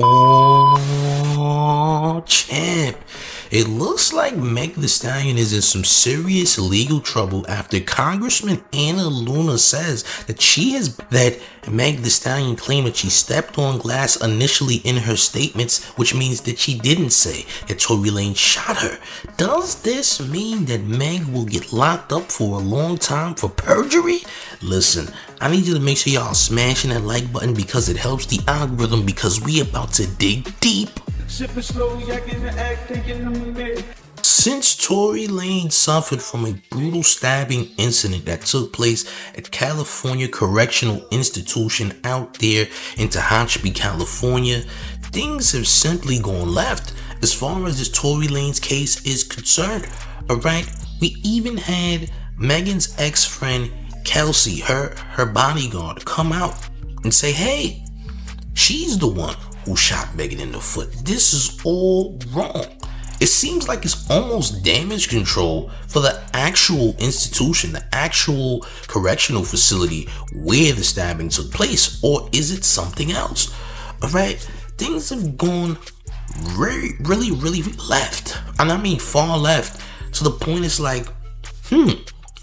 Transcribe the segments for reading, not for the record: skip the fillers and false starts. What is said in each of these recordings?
Oh, champ. It looks like Megan Thee Stallion is in some serious legal trouble after Congressman Anna Luna says that Megan Thee Stallion claimed that she stepped on glass initially in her statements, which means that she didn't say that Tory Lanez shot her. Does this mean that Meg will get locked up for a long time for perjury? Listen, I need you to make sure y'all smashing that like button because it helps the algorithm, because we about to dig deep. Since Tory Lanez suffered from a brutal stabbing incident that took place at California Correctional Institution out there in Tehachapi, California, things have simply gone left as far as this Tory Lanez case is concerned. Alright, we even had Megan's ex-friend Kelsey, her bodyguard, come out and say, hey, she's the one who shot Megan in the foot. This is all wrong. It seems like it's almost damage control for the actual institution, the actual correctional facility where the stabbing took place, or is it something else? All right, things have gone really left, and I mean far left, to the point it's like,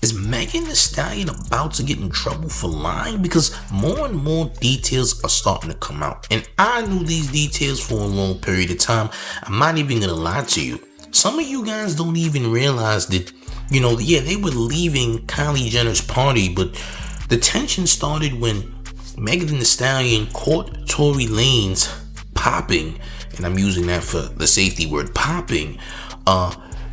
is Megan Thee Stallion about to get in trouble for lying? Because more and more details are starting to come out. And I knew these details for a long period of time. I'm not even going to lie to you. Some of you guys don't even realize that, they were leaving Kylie Jenner's party, but the tension started when Megan Thee Stallion caught Tory Lanez popping, and I'm using that for the safety word, popping,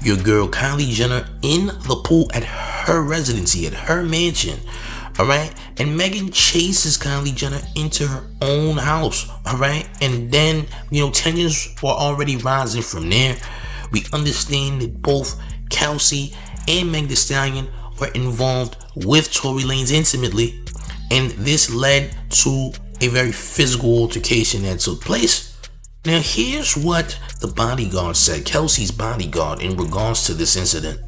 your girl Kylie Jenner in the pool at her residency, at her mansion. Alright, and Megan chases Kylie Jenner into her own house. Alright, and then tensions were already rising from there. We understand that both Kelsey and Megan Thee Stallion were involved with Tory Lanez intimately, and this led to a very physical altercation that took place. Now here's what the bodyguard said, Kelsey's bodyguard, in regards to this incident.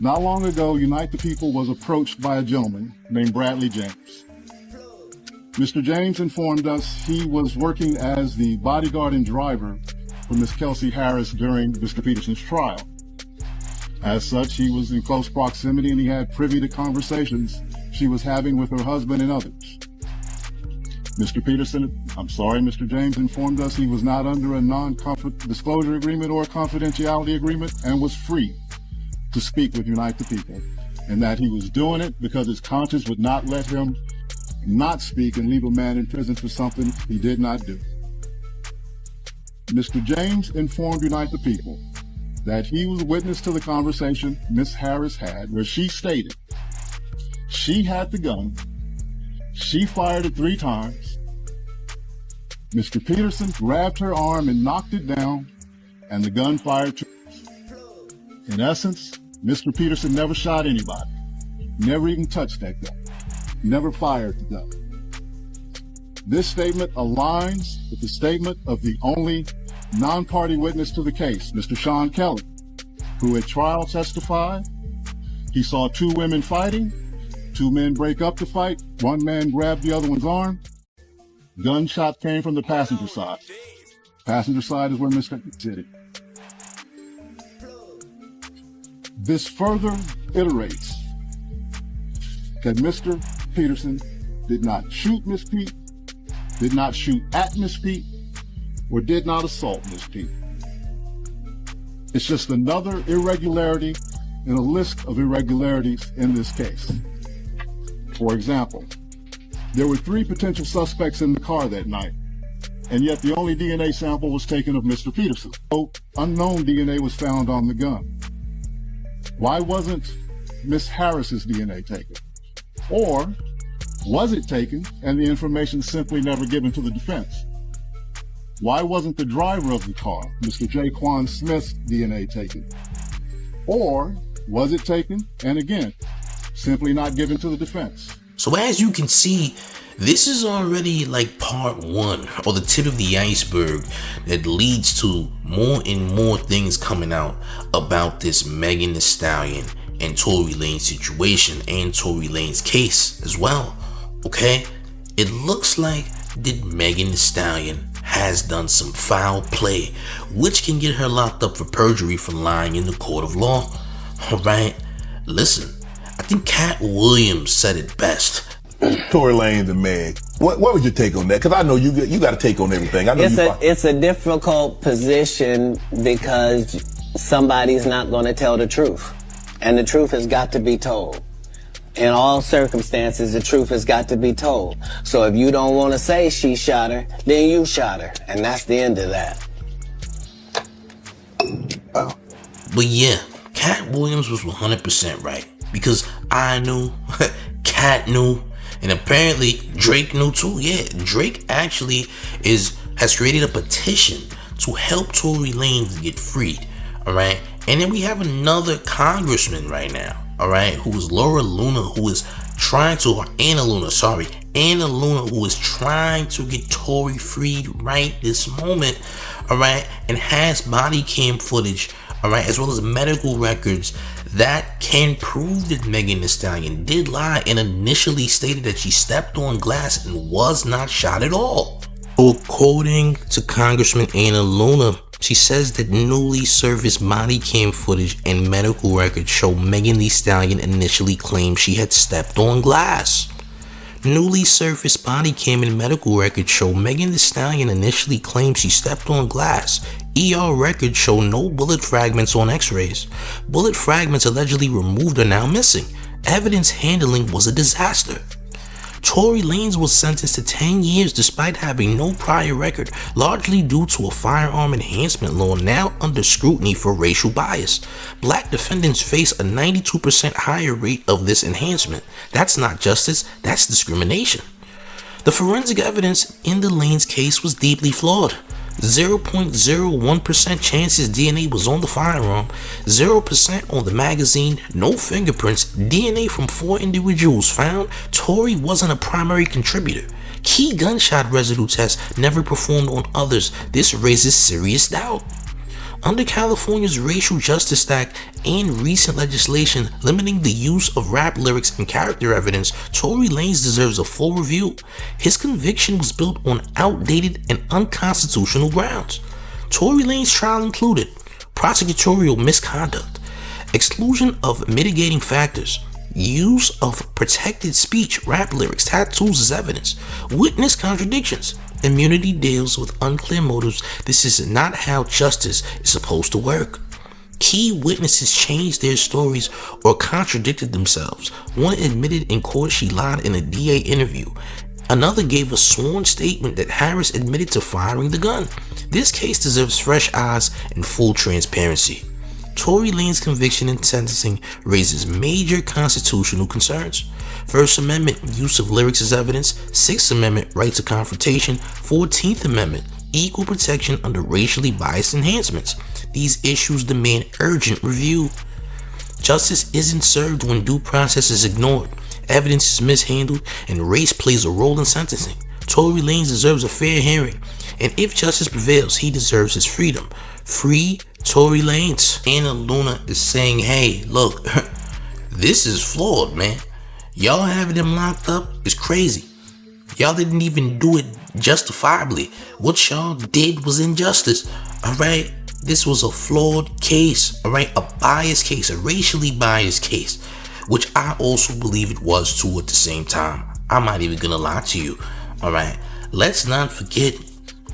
Not long ago, Unite the People was approached by a gentleman named Bradley James. Mr. James informed us he was working as the bodyguard and driver for Miss Kelsey Harris during Mr. Peterson's trial. As such, he was in close proximity and he had privy to conversations she was having with her husband and others. Mr. James informed us he was not under a non-disclosure agreement or a confidentiality agreement and was free to speak with Unite the People, and that he was doing it because his conscience would not let him not speak and leave a man in prison for something he did not do. Mr. James informed Unite the People that he was witness to the conversation Miss Harris had, where she stated she had the gun, she fired it 3 times, Mr. Peterson grabbed her arm and knocked it down, and the gun fired 2. In essence, Mr. Peterson never shot anybody, never even touched that gun, never fired the gun. This statement aligns with the statement of the only non-party witness to the case, Mr. Sean Kelly, who at trial testified he saw 2 women fighting, 2 men break up the fight, 1 man grabbed the other one's arm. Gunshot came from the passenger side. Passenger side is where Mr. sitting. This further iterates that Mr. Peterson did not shoot Miss Pete, did not shoot at Miss Pete, or did not assault Miss Pete. It's just another irregularity in a list of irregularities in this case. For example, there were 3 potential suspects in the car that night, and yet the only DNA sample was taken of Mr. Peterson. So unknown DNA was found on the gun. Why wasn't Miss Harris's DNA taken? Or was it taken and the information simply never given to the defense? Why wasn't the driver of the car, Mr. Jaquan Smith's DNA taken? Or was it taken and again, simply not given to the defense? So as you can see, this is already like part 1, or the tip of the iceberg, that leads to more and more things coming out about this Megan Thee Stallion and Tory Lanez situation and Tory Lanez case as well. Okay, it looks like that Megan Thee Stallion has done some foul play, which can get her locked up for perjury for lying in the court of law. Alright, listen, I think Katt Williams said it best. Tory Lanez and Meg, what was your take on that? Because I know you got a take on everything. I know it's a difficult position because somebody's not going to tell the truth, and the truth has got to be told. In all circumstances, the truth has got to be told. So if you don't want to say she shot her, then you shot her, and that's the end of that. Oh. But yeah, Katt Williams was 100% right, because I knew, Katt knew, and apparently Drake knew too. Yeah, Drake actually has created a petition to help Tory Lanez get freed. Alright, and then we have another congressman right now, alright, who is Anna Luna, who is trying to get Tory freed right this moment, alright, and has body cam footage, alright, as well as medical records that can prove that Megan Thee Stallion did lie and initially stated that she stepped on glass and was not shot at all. According to Congressman Anna Luna, she says that newly surfaced body cam footage and medical records show Megan Thee Stallion initially claimed she had stepped on glass. Newly surfaced body cam and medical records show Megan Thee Stallion initially claimed she stepped on glass. ER records show no bullet fragments on x-rays. Bullet fragments allegedly removed are now missing. Evidence handling was a disaster. Tory Lanez was sentenced to 10 years despite having no prior record, largely due to a firearm enhancement law now under scrutiny for racial bias. Black defendants face a 92% higher rate of this enhancement. That's not justice, that's discrimination. The forensic evidence in the Lanez case was deeply flawed. 0.01% chance his DNA was on the firearm, 0% on the magazine, no fingerprints, DNA from 4 individuals found. Tory wasn't a primary contributor. Key gunshot residue tests never performed on others. This raises serious doubt. Under California's Racial Justice Act and recent legislation limiting the use of rap lyrics and character evidence, Tory Lanez deserves a full review. His conviction was built on outdated and unconstitutional grounds. Tory Lanez's trial included prosecutorial misconduct, exclusion of mitigating factors, use of protected speech, rap lyrics, tattoos as evidence, witness contradictions. Immunity deals with unclear motives. This is not how justice is supposed to work. Key witnesses changed their stories or contradicted themselves. One admitted in court she lied in a DA interview. Another gave a sworn statement that Harris admitted to firing the gun. This case deserves fresh eyes and full transparency. Tory Lanez's conviction and sentencing raises major constitutional concerns. First Amendment, use of lyrics as evidence. Sixth Amendment, right to confrontation. 14th Amendment, equal protection under racially biased enhancements. These issues demand urgent review. Justice isn't served when due process is ignored, evidence is mishandled, and race plays a role in sentencing. Tory Lanez deserves a fair hearing, and if justice prevails, he deserves his freedom. Free Tory Lanez. Anna Luna is saying, hey, look, this is flawed, man. Y'all having him locked up is crazy. Y'all didn't even do it justifiably. What y'all did was injustice. Alright? This was a flawed case. Alright? A biased case. A racially biased case. Which I also believe it was too at the same time. I'm not even gonna lie to you. Alright? Let's not forget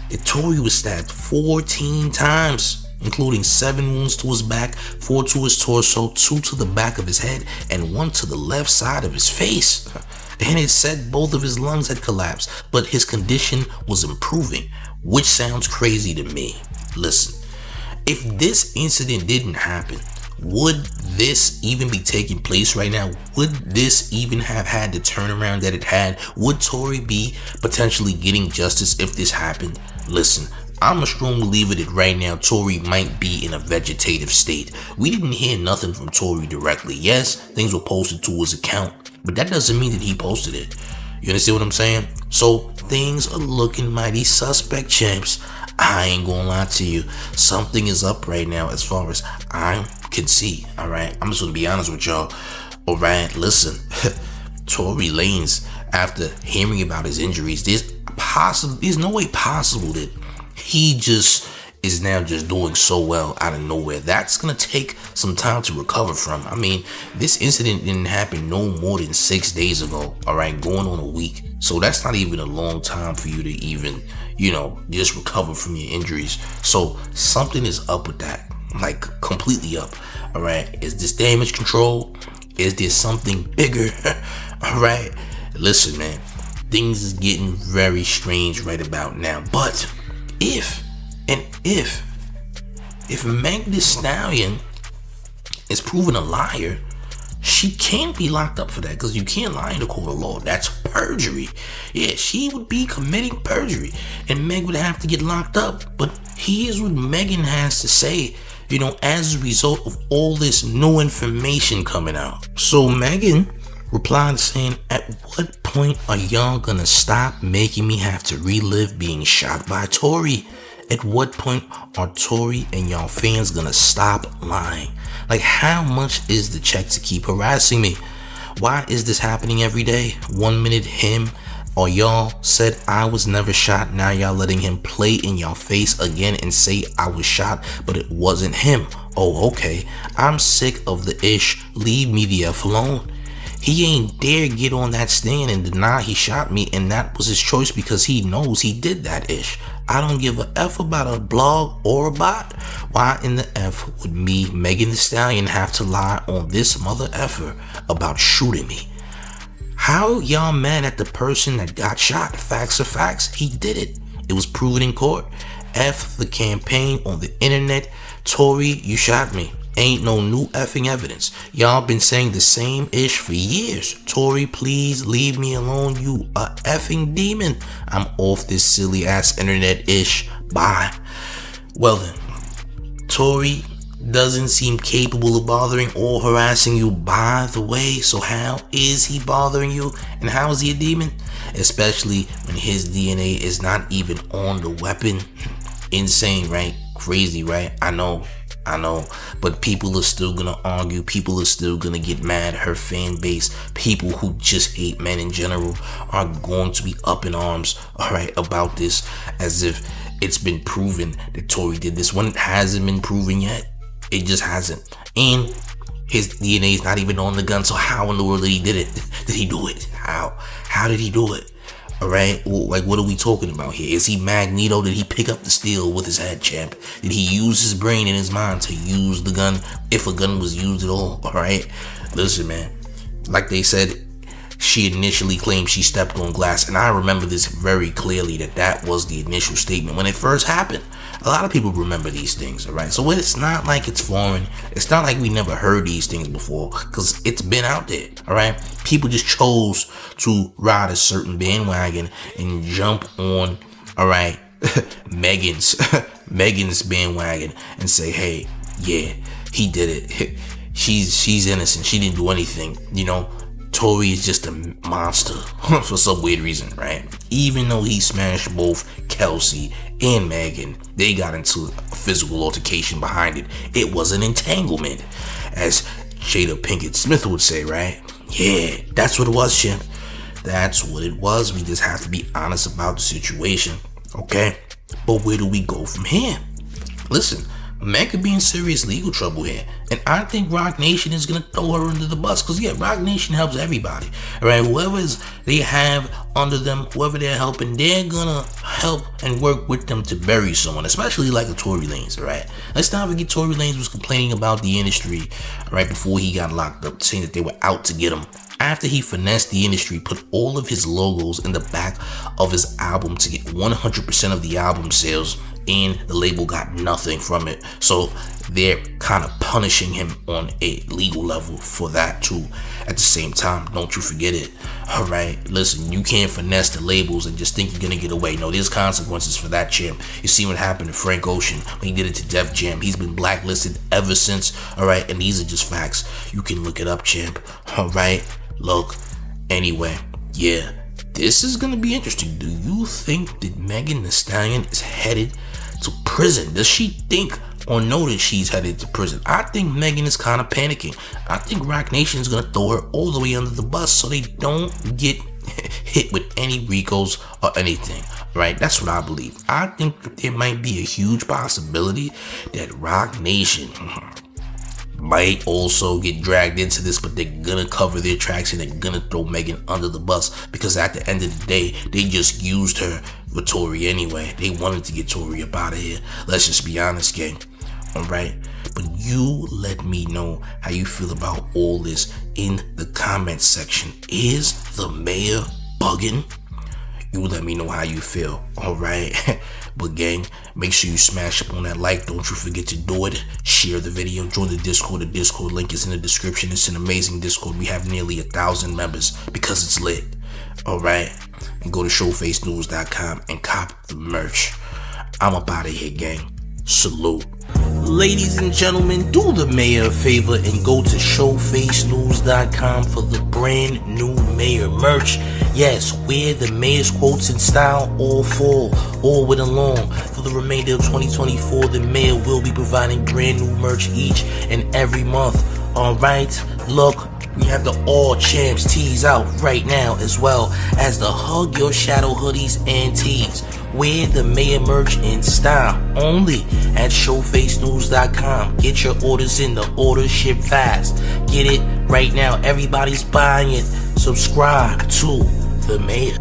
that Tory was stabbed 14 times. Including 7 wounds to his back, 4 to his torso, 2 to the back of his head, and 1 to the left side of his face. And it said both of his lungs had collapsed, but his condition was improving, which sounds crazy to me. Listen, if this incident didn't happen, would this even be taking place right now? Would this even have had the turnaround that it had? Would Tory be potentially getting justice if this happened? Listen, I'm a strong believer that right now Tory might be in a vegetative state. We didn't hear nothing from Tory directly. Yes, things were posted to his account, but that doesn't mean that he posted it. You understand what I'm saying? So things are looking mighty suspect, champs. I ain't gonna lie to you. Something is up right now as far as I can see. Alright, I'm just gonna be honest with y'all. Alright, listen. Tory Lanez after hearing about his injuries, there's no way possible that he just is now just doing so well out of nowhere. That's gonna take some time to recover from. I mean, this incident didn't happen no more than 6 days ago, all right, going on a week. So that's not even a long time for you to even, just recover from your injuries. So something is up with that, like completely up, all right? Is this damage control? Is there something bigger? All right, listen, man, things is getting very strange right about now. But if Megan Thee Stallion is proven a liar, she can't be locked up for that, because you can't lie in the court of law. That's perjury. Yeah, she would be committing perjury, and Meg would have to get locked up. But here's what Megan has to say, as a result of all this new information coming out. So Megan replied saying, "At what point are y'all gonna stop making me have to relive being shot by Tory? At what point are Tory and y'all fans gonna stop lying? Like, how much is the check to keep harassing me? Why is this happening every day? 1 minute him or y'all said I was never shot. Now y'all letting him play in y'all face again and say I was shot, but it wasn't him. Oh, okay. I'm sick of the ish. Leave me the F alone. He ain't dare get on that stand and deny he shot me, and that was his choice because he knows he did that ish. I don't give a F about a blog or a bot. Why in the F would me, Megan Thee Stallion, have to lie on this mother effer about shooting me? How y'all mad at the person that got shot? Facts are facts. He did it. It was proven in court. F the campaign on the internet. Tory, you shot me. Ain't no new effing evidence. Y'all been saying the same ish for years. Tory, please leave me alone. You a effing demon. I'm off this silly ass internet ish. Bye. Well then, Tory doesn't seem capable of bothering or harassing you, by the way. So how is he bothering you? And how is he a demon? Especially when his DNA is not even on the weapon. Insane, right? Crazy, right? I know, but people are still gonna argue. People are still gonna get mad. Her fan base, people who just hate men in general, are going to be up in arms, all right, about this, as if it's been proven that Tory did this, when it hasn't been proven yet. It just hasn't. And his DNA is not even on the gun. So how in the world did he do it? How did he do it? All right, like, what are we talking about here? Is he Magneto? Did he pick up the steel with his head, champ? Did he use his brain and his mind to use the gun, if a gun was used at all? All right, listen, man, like they said, she initially claimed she stepped on glass, and I remember this very clearly, that was the initial statement when it first happened. A lot of people remember these things, all right? So it's not like it's foreign. It's not like we never heard these things before, because it's been out there, all right? People just chose to ride a certain bandwagon and jump on, all right, Megan's bandwagon and say, hey, yeah, he did it. She's innocent. She didn't do anything, Tory is just a monster for some weird reason, right? Even though he smashed both Kelsey and Megan, they got into a physical altercation behind it. It was an entanglement, as Jada Pinkett Smith would say, right? Yeah, that's what it was, Chimp. That's what it was. We just have to be honest about the situation, okay? But where do we go from here? Listen, Meg could be in serious legal trouble here, and I think Rock Nation is gonna throw her under the bus, because yeah, Rock Nation helps everybody, all right? Whoever they have under them, whoever they're helping, they're gonna help and work with them to bury someone, especially like a Tory Lanez, all right? Let's not forget Tory Lanez was complaining about the industry, all right, before he got locked up, saying that they were out to get him. After he finessed the industry, put all of his logos in the back of his album to get 100% of the album sales, and the label got nothing from it. So they're kind of punishing him on a legal level for that too. At the same time, don't you forget it. All right, listen, you can't finesse the labels and just think you're gonna get away. No, there's consequences for that, champ. You see what happened to Frank Ocean when he did it to Def Jam. He's been blacklisted ever since, all right? And these are just facts. You can look it up, champ, all right? Look, anyway, yeah, this is gonna be interesting. Do you think that Megan Thee Stallion is headed to prison? Does she think or know that she's headed to prison? I think Megan is kind of panicking. I think Rock Nation is going to throw her all the way under the bus so they don't get hit with any RICOs or anything, right? That's what I believe. I think there might be a huge possibility that Roc Nation might also get dragged into this, but they're gonna cover their tracks and they're gonna throw Megan under the bus, because at the end of the day, they just used her with Tory anyway. They wanted to get Tory up out of here. Let's just be honest, gang. Alright? But you let me know how you feel about all this in the comment section. Is the mayor bugging? You let me know how you feel. Alright? But gang, make sure you smash up on that like. Don't you forget to do it. Share the video. Join the Discord. The Discord link is in the description. It's an amazing Discord. We have nearly 1,000 members because it's lit. Alright? And go to showfacenews.com and cop the merch. I'm up out of here, gang. Salute. Ladies and gentlemen, do the mayor a favor and go to showfacenews.com for the brand new mayor merch. Yes, wear the mayor's quotes in style all fall, all with along. For the remainder of 2024, the mayor will be providing brand new merch each and every month. Alright, look, we have the All Champs tees out right now, as well as the Hug Your Shadow hoodies and tees. Wear the mayor merch in style only at showfacenews.com. Get your orders in, the orders ship fast. Get it right now. Everybody's buying it. Subscribe to the mayor.